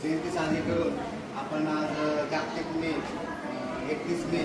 जयंती साजरी करून आपण आज जागतिक मे 31 मे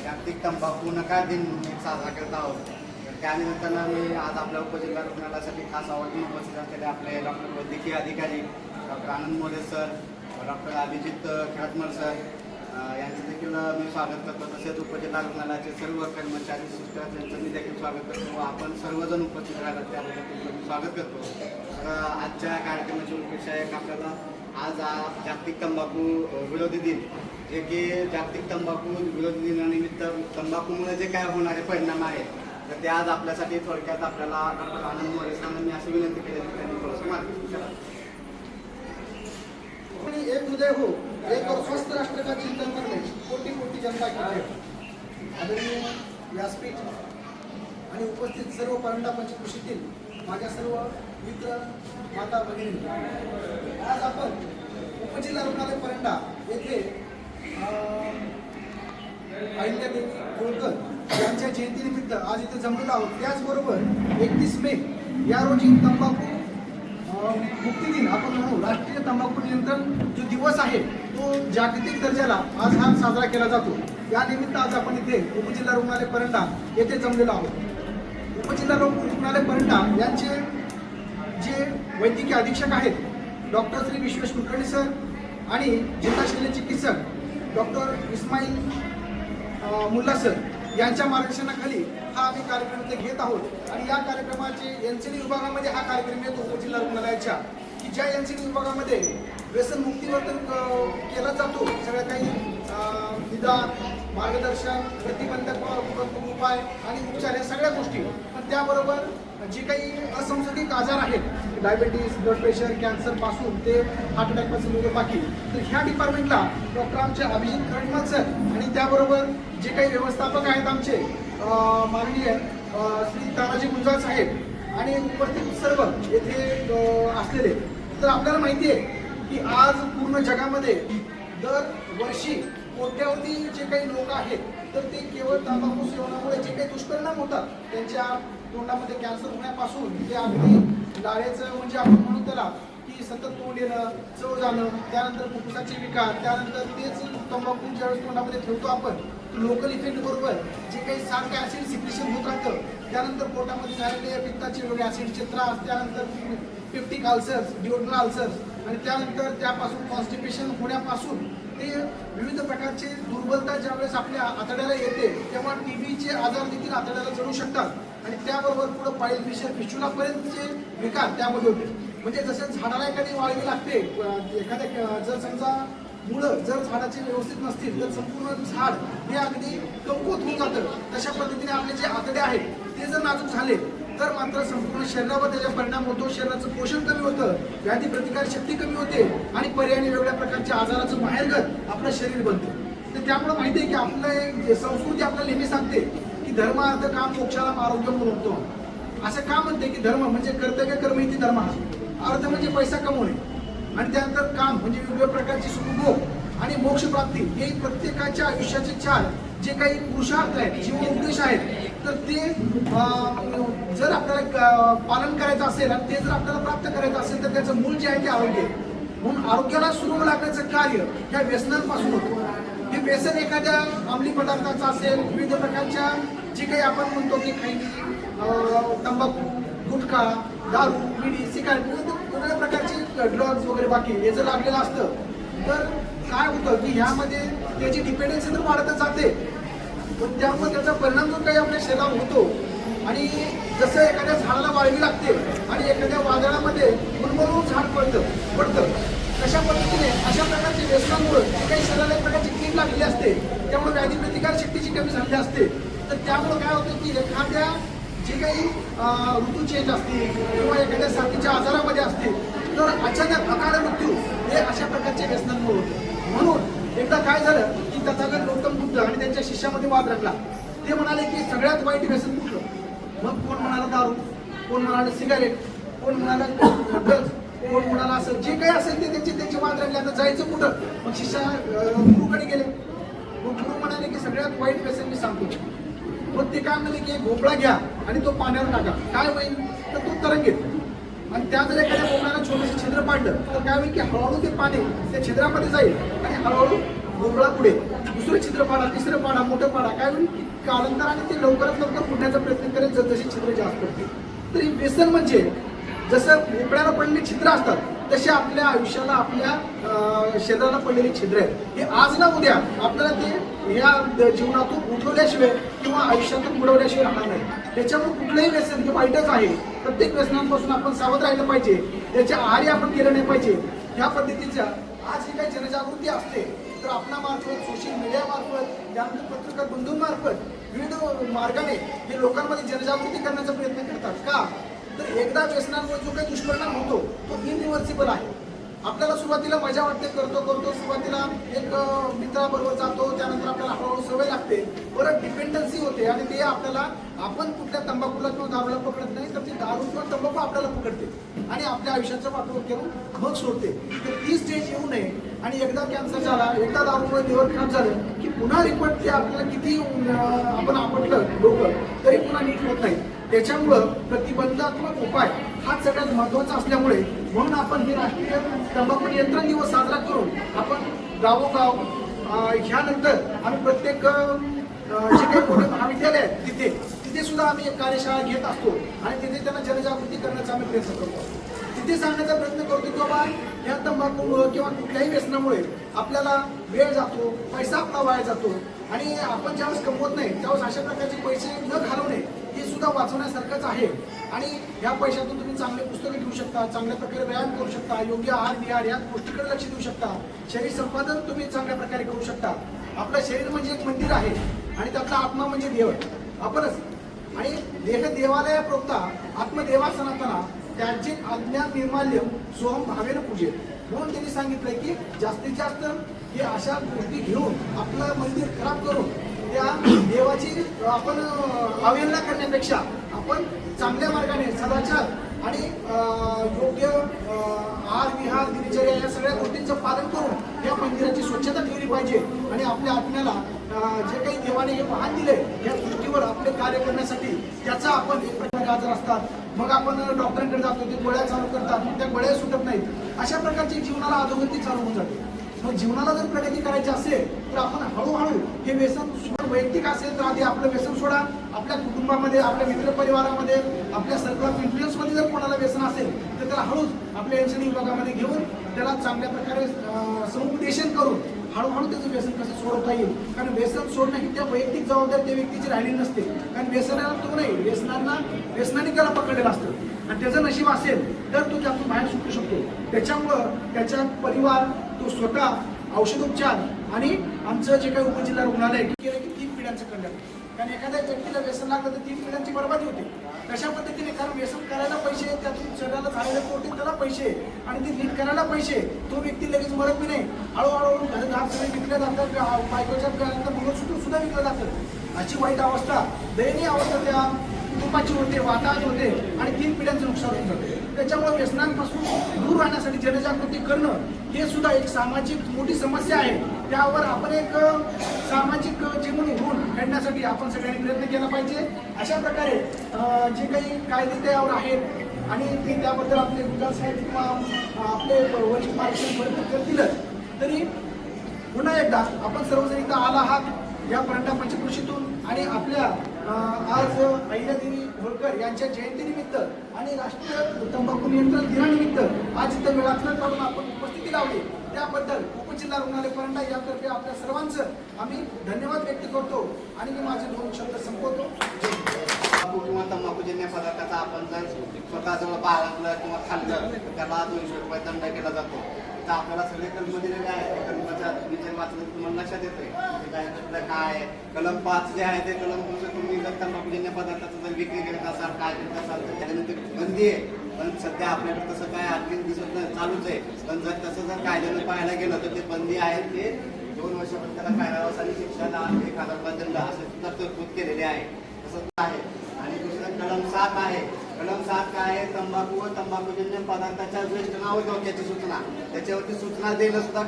जागतिक तंबाखू नकार दिन साजरा करत आहोत. तर त्यानिमित्तानं मी आज आपल्या उपजिल्हा रुग्णालयासाठी खास आवर्जून उपस्थित असलेले आपले डॉक्टर वैद्यकीय अधिकारी doctor Anand More sir, doctor Abhijit Khadatmal sir यांचं देखील मी स्वागत करतो. तसेच उपजिल्हा रुग्णालयाचे सर्व कर्मचारी सिस्टर्स यांचं मी देखील स्वागत करतो व आपण सर्वजण उपस्थित राहिलात त्याबद्दल मी स्वागत करतो. तर आजच्या कार्यक्रमाची उद्देश आहे आपल्याला आज जागतिक तंबाखू विरोधी दिन, जे की जागतिक तंबाखू विरोधी दिनानिमित्त तंबाखूमुळे जे काय होणारे परिणाम आहेत तर ते आज आपल्यासाठी थोडक्यात आपल्याला डॉक्टर आनंद मोरे सरांना मी अशी विनंती केली की त्यांनी थोडंसं मार्गदर्शन करा. एक हृदय हो, एक और स्वस्थ राष्ट्र का चिंतन करने कोटी कोटी जनता की जय. आदरणीय व्यासपीठ आणि उपस्थित सर्व परंडा पंचकृषीतील माझ्या सर्व मित्र माता भगिनी, आज आपण उपजिल्हा रुग्णालय परंडा येथे अहिल्यादेवी होळकर यांच्या जयंतीनिमित्त आज इथे जमलेलो आहोत. त्याचबरोबर 31 मे या रोजी तंबाखू मुक्ती दिन आपण म्हणू, राष्ट्रीय तंबाखू नियंत्रण जो दिवस आहे तो जागतिक दर्जाला आज हा साजरा केला जातो. या निमित्त आज आपण इथे उपजिल्हा रुग्णालय परंडा येथे जमलेलो आहोत. उपजिल्हा रुग्णालय परंडा यांचे जे वैद्यकीय अधीक्षक आहेत डॉक्टर श्री विश्वेश कुलकर्णी सर आणि जिल्हा शल्य चिकित्सक डॉक्टर इस्माईल मुल्ला सर यांच्या मार्गदर्शनाखाली हा आम्ही कार्यक्रम इथे घेत आहोत. आणि या कार्यक्रमाचे एनसीडी विभागामध्ये हा कार्यक्रम येतो उपजिल्हा रुग्णालयाच्या, की ज्या एनसीडी विभागामध्ये व्यसनमुक्तीवर केला जातो सगळ्या काही निदान, मार्गदर्शन, प्रतिबंधक उपाय आणि उपचार या सगळ्या गोष्टी. पण त्याबरोबर जे काही असंसर्गिक आजार आहेत, डायबेटीस, ब्लड प्रेशर, कॅन्सर पासून ते हार्ट अटॅकपासून वगैरे बाकी, तर ह्या डिपार्टमेंटला डॉक्टर आमचे अभिजित खडतमल सर आणि त्याबरोबर जे काही व्यवस्थापक आहेत आमचे माननीय श्री तानाजी गुंजाळ साहेब आणि उपस्थित सर्व येथे असलेले. तर आपल्याला माहिती आहे की आज पूर्ण जगामध्ये दरवर्षी कोट्यावधी जे काही लोक आहेत तर ते केवळ तंबाखू सेवनामुळे जे काही दुष्परिणाम होतात, त्यांच्या तोंडामध्ये कॅन्सर होण्यापासून ते अगदी लाळेचं म्हणजे आपण म्हणू त्याला की सतत तोंड येणं, चव जाणं, त्यानंतर फुफ्फुसाचे विकार, त्यानंतर तेच तंबाखू ज्यावेळेस तोंडामध्ये ठेवतो आपण लोकल इफेक्ट बरोबर जे काही सारखे ॲसिड सिक्रेशन होत राहतं, त्यानंतर पोटामध्ये झालेले पित्ताचे वेगळे ॲसिडचे त्रास, त्यानंतर पेप्टिक अल्सर्स, डिओड्रल अल्सर्स आणि त्यानंतर त्यापासून कॉन्स्टिपेशन होण्यापासून ते विविध प्रकारचे दुर्बलता ज्यावेळेस आपल्या आतड्याला येते तेव्हा टीबीचे आजार देखील आतड्याला जळू शकतात आणि त्याबरोबर पुढे पाईल फिशर फिशुलापर्यंतचे विकार त्यामध्ये होते. म्हणजे जसं झाडाला एखादी वाळवी लागते, एखाद्या जर समजा मुळं जर झाडाचे व्यवस्थित नसतील तर संपूर्ण झाड हे अगदी कमकुवत होऊन जातं. तशा पद्धतीने आपले जे आतडे आहेत ते जर नाजूक झाले तर मात्र संपूर्ण शरीरावर त्याचा परिणाम होतो, शरीराचं पोषण कमी होतं, व्याधी प्रतिकार शक्ती कमी होते आणि पर्यायी वेगळ्या प्रकारच्या आजाराचं बाहेरगत आपलं शरीर बनतं. तर त्यामुळे माहिती आहे की आपलं संस्कृती आपल्याला नेहमी सांगते की धर्म अर्थ काम मोक्षाला आरोग्य म्हणतो. असं का म्हणते की धर्म म्हणजे कर्तव्य कर्म इति धर्म, अर्थ म्हणजे पैसा कमवणे आणि त्यानंतर काम म्हणजे वेगवेगळ्या प्रकारची सुखभोग आणि मोक्ष प्राप्ती हे प्रत्येकाच्या आयुष्याचे चार जे काही पुरुषार्थ आहेत, जीवन उद्देश आहेत, तर ते जर आपल्याला पालन करायचं असेल आणि ते जर आपल्याला प्राप्त करायचं असेल तर त्याचं मूळ जे आहे ते आरोग्य. म्हणून आरोग्याला सुरू लागण्याचं कार्य ह्या व्यसनांपासून होतं. हे व्यसन एखाद्या अंमली पदार्थाचं असेल, विविध प्रकारच्या जे काही आपण म्हणतो की खैनी, तंबाखू, गुटखा, दारू, बिडी, सिगारेट, वेगवेगळ्या प्रकारचे ड्रग्ज वगैरे बाकी हे जर लागलेलं असतं तर काय होतं की ह्यामध्ये त्याची डिपेंडन्सी तर वाढतच जाते, पण त्यामुळे त्याचा परिणाम जो काही आपल्या शरीरावर होतो. आणि जसं एखाद्या झाडाला वाळवी लागते आणि एखाद्या वादळामध्ये मुरमुरून झाड पडतं तशा पद्धतीने अशा प्रकारच्या व्यसनामुळे काही शरीराला एक प्रकारची कीड लागलेली असते, त्यामुळे व्याधी प्रतिकार शक्तीची कमी झालेली असते. तर त्यामुळे काय होतं की एखाद्या जे काही ऋतू चेंज असतील किंवा एखाद्या साथीच्या आजारामध्ये असतील तर अचानक अकाल मृत्यू हे अशा प्रकारच्या व्यसनांमुळे होते. म्हणून एकदा काय झालं की तथागत गौतम बुद्ध आणि त्यांच्या शिष्यामध्ये वाद रंगला. ते म्हणाले की सगळ्यात वाईट व्यसन कुठलं? मग कोण म्हणाला दारू, कोण म्हणाला सिगारेट, कोण म्हणाला ड्रग्ज, कोण म्हणाला असं जे काही असेल ते त्यांचे वाद रंगले. आता जायचं कुठं? मग शिष्या गुरुकडे गेले. मग गुरु म्हणाले की सगळ्यात वाईट व्यसन मी सांगतो. मग ते काय म्हणाले की भोपळा घ्या आणि तो पाण्यावर टाका, काय होईल तर तो तरंगेल. आणि त्या जर एखाद्या बोबडाला छोटंसं छिद्र पाडलं तर काय होईल की हळूहळू ते पाणी त्या छिद्रामध्ये जाईल आणि हळूहळू बोबडा पुढे दुसरं छिद्र पाडा, तिसरं पाडा, मोठं पाडा, काय होईल की कालांतराने ते लवकरात लवकर फुटण्याचा प्रयत्न करेल जसे छिद्र जास्त पडतील. तर ही व्यसन म्हणजे जसं बोबड्याला पडलेली छिद्र असतात तसे आपल्या आयुष्याला आपल्या शरीराला पडलेली छिद्र आहेत. हे आज ना उद्या आपल्याला ते या जीवनातून उठवल्याशिवाय किंवा आयुष्यातून बुडवल्याशिवाय राहणार नाही. त्याच्यामुळे कुठलंही व्यसन हे वाईटच आहे. प्रत्येक व्यसनांपासून आपण सावध राहिलं पाहिजे, त्याच्या आहारी आपण केलं नाही पाहिजे. ह्या पद्धतीच्या आज ही काही जनजागृती असते तर आपणामार्फत, सोशल मीडियामार्फत, त्यानंतर पत्रकार बंधूंमार्फत विविध मार्गाने हे लोकांमध्ये जनजागृती करण्याचा प्रयत्न करतात. का तर एकदा व्यसनांवर जो काही दुष्परिणाम होतो तो इनरिव्हर्सिबल आहे. आपल्याला सुरुवातीला मजा वाटते, करतो सुरुवातीला एक मित्राबरोबर जातो, त्यानंतर आपल्याला हळूहळू सवय लागते, परत डिपेंडन्सी होते आणि ते आपल्याला आपण कुठल्या तंबाखूला किंवा दारूला पकडत नाही तर ती दारू किंवा तंबाखू आपल्याला पकडते आणि आपल्या आयुष्याचं वाटोळ करून मग सोडते. तर ती स्टेज येऊ नये आणि एकदा कॅन्सर झाला, एकदा दारूमुळे लिव्हर खराब झालं की पुन्हा रिपोर्ट ते आपल्याला किती आपण आपटलं डोकं तरी पुन्हा नीट होत नाही. त्याच्यामुळं प्रतिबंधात्मक उपाय हा सगळ्यात महत्त्वाचा असल्यामुळे म्हणून आपण हे राष्ट्रीय तंबाखू नियंत्रण दिवस साजरा करून आपण गावोगाव ह्यानंतर आम्ही प्रत्येक जे काही मोठे महाविद्यालय आहेत तिथे सुद्धा आम्ही एक कार्यशाळा घेत असतो आणि तिथे त्यांना जनजागृती करण्याचा आम्ही प्रयत्न करतो. तिथे सांगण्याचा प्रयत्न करतो की बाबा ह्या तंबाखूमुळं किंवा कुठल्याही व्यसनामुळे आपल्याला वेळ जातो, पैसा आपला वाया जातो आणि आपण ज्यावेळेस कमवत नाही त्यावेळेस अशा प्रकारचे पैसे न घालवणे हे सुद्धा वाचवण्यासारखंच आहे. आणि ह्या पैशातून तुम्ही चांगले पुस्तकं घेऊ शकता, चांगल्या प्रकारे व्यायाम करू शकता, योग्य आहार विहार या गोष्टीकडे लक्ष देऊ शकता, शरीर संपादन तुम्ही चांगल्या प्रकारे करू शकता. आपलं शरीर म्हणजे एक मंदिर आहे आणि त्यातला आत्मा म्हणजे देव आपणच आणि देह देवालया प्रोक्ता आत्मदेवा सनातना त्यांचे अज्ञान निर्माल्य सोहम भावेनं पूजेल. म्हणून त्यांनी सांगितलंय की जास्तीत जास्त हे अशा गोष्टी घेऊन आपलं मंदिर खराब करून त्या देवाची आपण अवहेलना करण्यापेक्षा आपण चांगल्या मार्गाने सदाचार आणि योग्य आहार विहार दिनचर्या या सगळ्या गोष्टींचं पालन करून या मंदिराची स्वच्छता ठेवली पाहिजे आणि आपल्या आत्म्याला जे काही देवाने हे वाहन दिले या सृष्टीवर आपले कार्य करण्यासाठी त्याचा आपण एक प्रकारचे आजार असतात, मग आपण डॉक्टरांकडे जातो, ते गोळ्या चालू करतात, त्या गोळ्या सुटत नाहीत, अशा प्रकारची जीवनाला अधोगती चालू होऊन जाते. मग जीवनाला जर प्रगती करायची असेल तर आपण हळूहळू हे व्यसन वैयक्तिक असेल तर आधी आपलं व्यसन सोडा, आपल्या कुटुंबामध्ये, आपल्या मित्रपरिवारामध्ये, आपल्या सर्कल ऑफ इन्फ्लुएन्समध्ये जर कोणाला व्यसन असेल तर त्याला हळूच आपल्या एनसीडी विभागामध्ये घेऊन त्याला चांगल्या प्रकारे समुपदेशन करून हळूहळू त्याचं व्यसन कसं सोडवता येईल. कारण व्यसन सोडणं ही त्या वैयक्तिक जबाबदारी त्या व्यक्तीची राहिली नसते. कारण व्यसनाला तो नाही, व्यसनाने त्याला पकडलेलं असतं आणि त्याचं नशीब असेल तर तो त्यातून बाहेर सुटू शकतो. त्याच्यामुळं त्याचा परिवार, तो स्वतः, औषधोपचार आणि आमचं जे काही उपजिल्हा रुग्णालय केलं की 3 पिढ्यांचं कल्याण. कारण एखाद्या व्यक्तीला व्यसन लागलं तर 3 पिढ्यांची बर्बादी होते. कशा पद्धतीने, कारण व्यसन करायला पैसे, त्यातून शरीराला झालेले प्रोटीन त्याला पैसे आणि ते नीट करायला पैसे, तो व्यक्ती लगेच मरत बी नाही. हळूहळू घरात सगळे विकले जातात, बायकोच्या मंगळसूत्र सुद्धा विकलं जातं. अशी वाईट अवस्था, दयनीय अवस्था त्या कुटुंबाची होते, वातावरण होते आणि 3 पिढ्यांचं नुकसान होऊन जाते. त्याच्यामुळे व्यसनांपासून दूर राहण्यासाठी जनजागृती करणं हे सुद्धा एक सामाजिक मोठी समस्या आहे. त्यावर आपण एक सामाजिक जीवन होऊन काढण्यासाठी आपण सगळ्यांनी प्रयत्न केला पाहिजे. अशा प्रकारे जे काही कायदे त्यावर आहेत आणि ते त्याबद्दल आपले विकास साहेब किंवा आपले वरिष्ठ मार्गदर्शन प्रयत्न करतीलच, तरी पुन्हा एकदा आपण सर्वजण इथं आला आहात या परंडा पंचकृषीतून आणि आपल्या आज अहिल्यादेवी होळकर यांच्या जयंतीनिमित्त आणि राष्ट्रीय तंबाखू नियंत्रण दिनानिमित्त आज इथं वेळापत्रक काढून आपण उपस्थिती लावली त्याबद्दल उपजिल्हा रुग्णालय परंडा यातर्फे आपल्या सर्वांचं आम्ही धन्यवाद व्यक्त करतो आणि मी माझे 2 शब्द संपवतो. किंवा तंबाखूजन्य पदार्थाचा आपण जर स्वतःजवळ बाळगलं किंवा खाल्लं तर त्याला 200 रुपये दंड केला जातो. तर आपल्याला सगळे कलम दिलेले आहे, ते कलमाच्या विचार वाचलं तुम्हाला लक्षात येतोय काय कलम 5 जे आहे ते कलम तुम्ही जर तंबाखूजन्य पदार्थाचं जर विक्री करत असाल, काय करत असाल तर त्यानंतर बंदी आहे. पण सध्या आपल्याकडे तसं काय आणखी दिसत चालूच आहे. पण जर तसं जर कायद्यानं पाहायला गेलं तर ते बंदी आहे, ते 2 वर्षापर्यंत त्याला कारावास आणि शिक्षा 10,000 रुपये दंड असे सुद्धा तरतूद केलेले आहे. तसंच आहे. आणि दुसरं कलम 7 आहे. कलम 7 काय आहे, तंबाखू व तंबाखूजन्य पदार्थाच्या ज्येष्ठ नाव धोक्याची सूचना, त्याच्यावरती सूचना देणं सुद्धा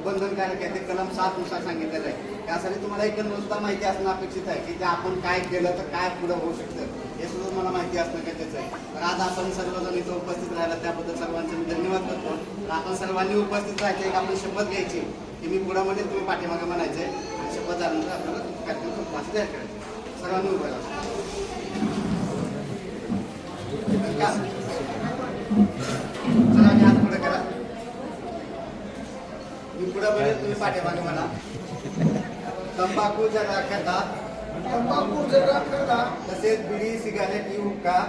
बंधनकारक आहे. ते कलम 7 नुसार सांगितलेलं आहे. त्यासाठी तुम्हाला एकंदर सुद्धा माहिती असणं अपेक्षित आहे की ते आपण काय केलं तर काय पुढं होऊ शकतं हे सुद्धा तुम्हाला माहिती असणं गरजेचं आहे. तर आज आपण सर्वजण इथं उपस्थित राहिला त्याबद्दल सर्वांचे मी धन्यवाद करतो. तर आपण सर्वांनी उपस्थित राहायचे, एक आपण शपथ घ्यायची की मी पुढं म्हणेन, तुम्ही पाठीमागं म्हणायचे आणि शपथ झाल्यानंतर आपल्याला कार्यक्रम मासे तयार करायचे. सर्वांनी उभं राहा. सर्वांनी हात पुढे करा. मी पुढं म्हणेन, तुम्ही पाठीमागे म्हणा. तंबाखू जरा खाता, तंबाखू जरा करता, तसेच बिडी सिगारेट हुक्का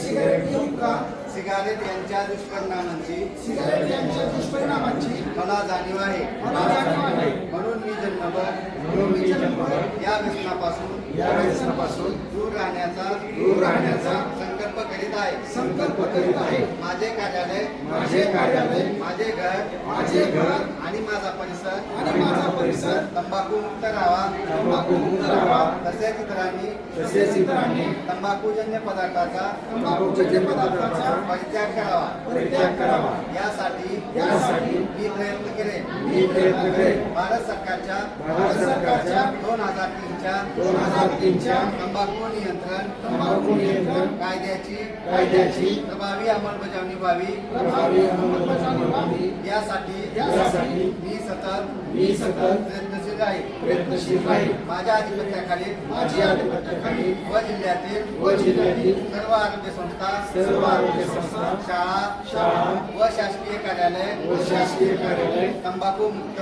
सिगारेट हुक्का, सिगारेट यांच्या दुष्परिणामांची सिगारेट यांच्या दुष्परिणामांची मला जाणीव आहे. मला जाणीव आहे. म्हणून मी जन्मभर या व्यसनापासून दूर राहण्याचा संकल्प करीत आहे. माझे कार्यालय, माझे घर आणि माझा परिसर तंबाखू मुक्त राहावा. तसेच इतरांनी तंबाखूजन्य पदार्थाचा परित्याग करावा. यासाठी मी प्रयत्न करेन. भारत सरकारच्या 2003च्या तंबाखू नियंत्रण कायद्याची प्रभावी अंमलबजावणी व्हावी. यासाठी मी सतत प्रयत्नशील राहील. माझ्या अधिपत्याखाली व जिल्ह्यातील सर्व आरोग्य संस्था, शाळा व शासकीय कार्यालय तंबाखू मुक्त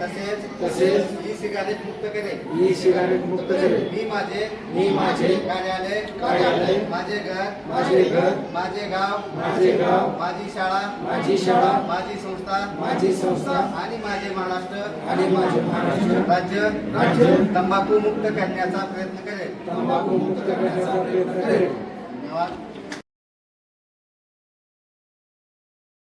तसेच ई सिगारेट मुक्त करेल. मी माझे कार्यालय, माझे घर, माझे गाव, माझी शाळा, माझी संस्था आणि माझे महाराष्ट्र राज्य तंबाखू मुक्त करण्याचा प्रयत्न करेल. धन्यवाद.